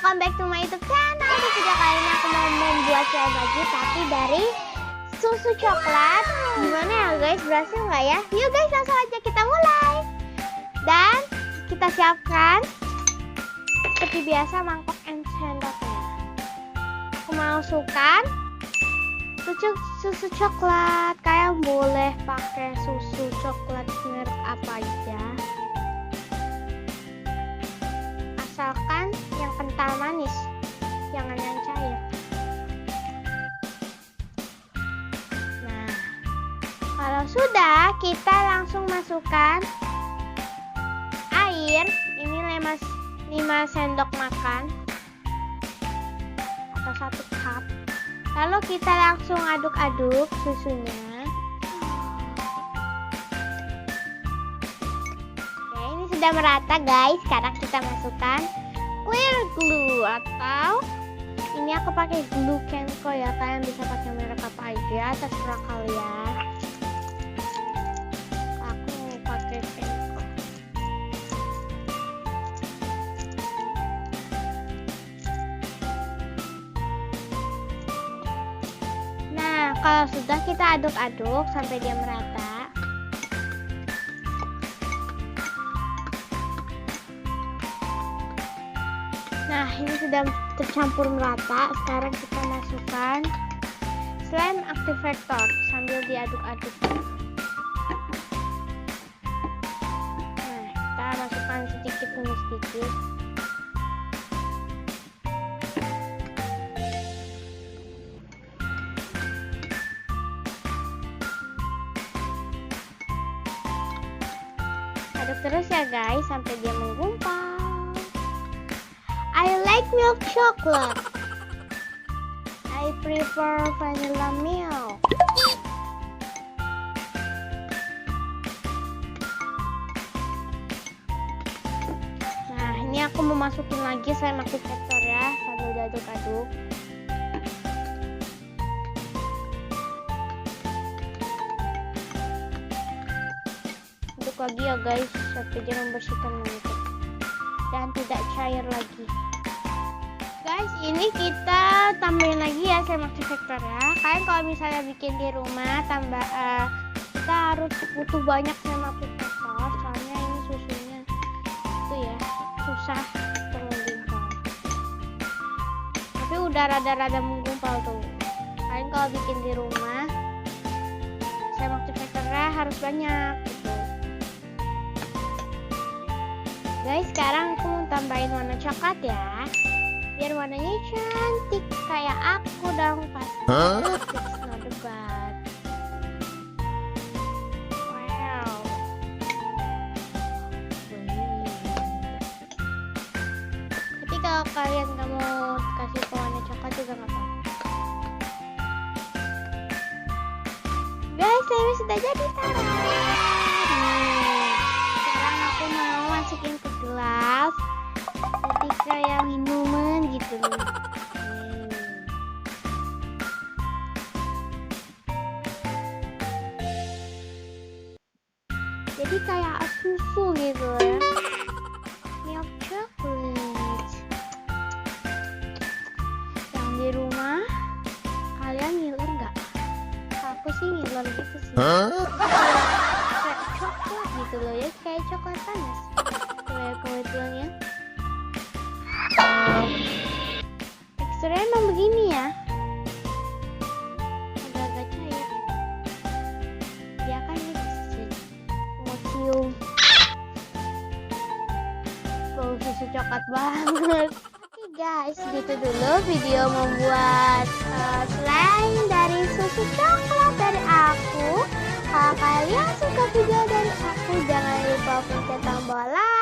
welcome back to my YouTube channel. Di video kali ini aku mau membuat slime lagi, tapi dari susu coklat. Gimana ya guys, berhasil nggak ya? Yuk guys, langsung aja kita mulai. Dan kita siapkan seperti biasa mangkok and sendoknya. Aku masukkan susu coklat. Kalian boleh pakai susu coklat merek apa aja, asalkan yang kental manis, jangan yang cair. Nah, kalau sudah, kita langsung masukkan air. Ini 5 sendok makan atau 1 cup. Lalu kita langsung aduk-aduk susunya. Oke, ini sudah merata guys. Sekarang kita masukkan clear glue, atau ini aku pakai glue Kenko ya. Kalian bisa pakai merek apa aja, terserah kalian. Aku mau pakai Kenko. Nah, kalau sudah, kita aduk-aduk sampai dia merata. Nah, ini sudah tercampur merata. Sekarang kita masukkan slime activator sambil diaduk-aduk. Nah, kita masukkan sedikit demi sedikit. Aduk terus ya guys sampai dia menggumpal. I like milk chocolate. I prefer vanilla milk. Nah, ini aku mau masukin lagi slime activator ya, sambil diaduk-aduk. Aduk lagi ya guys sampai dia membersihkan mangkok dan tidak cair lagi. Guys, ini kita tambahin lagi ya slime activator ya. Kalian kalau misalnya bikin di rumah kita harus butuh banyak slime activator, soalnya ini susunya itu ya susah menggumpal. Tapi udah rada-rada menggumpal tuh. Kalian kalau bikin di rumah slime activatornya harus banyak gitu. Guys, sekarang aku mau tambahin warna coklat ya, biar warnanya cantik kayak aku dong pasti. It's not bad. Wow. Tapi kalau kalian nggak mau kasih warna coklat juga nggak apa-apa. Guys, ini sudah jadi sekarang aku mau masukin ke gelas seperti kayak minuman gitu nih. Jadi kayak susu gitu ya, milk chocolate. Yang di rumah kalian ngiler nggak? Aku sih ngiler gitu sih. Kayak coklat gitu loh ya, kayak coklat panas. Kayak kebetulannya teksturnya emang begini ya, agak-agak cair. Dia kan mau cium bau susu coklat banget. Oke guys, gitu dulu video membuat slime dari susu coklat dari aku. Kalau kalian suka video dari aku, jangan lupa pencet tombol like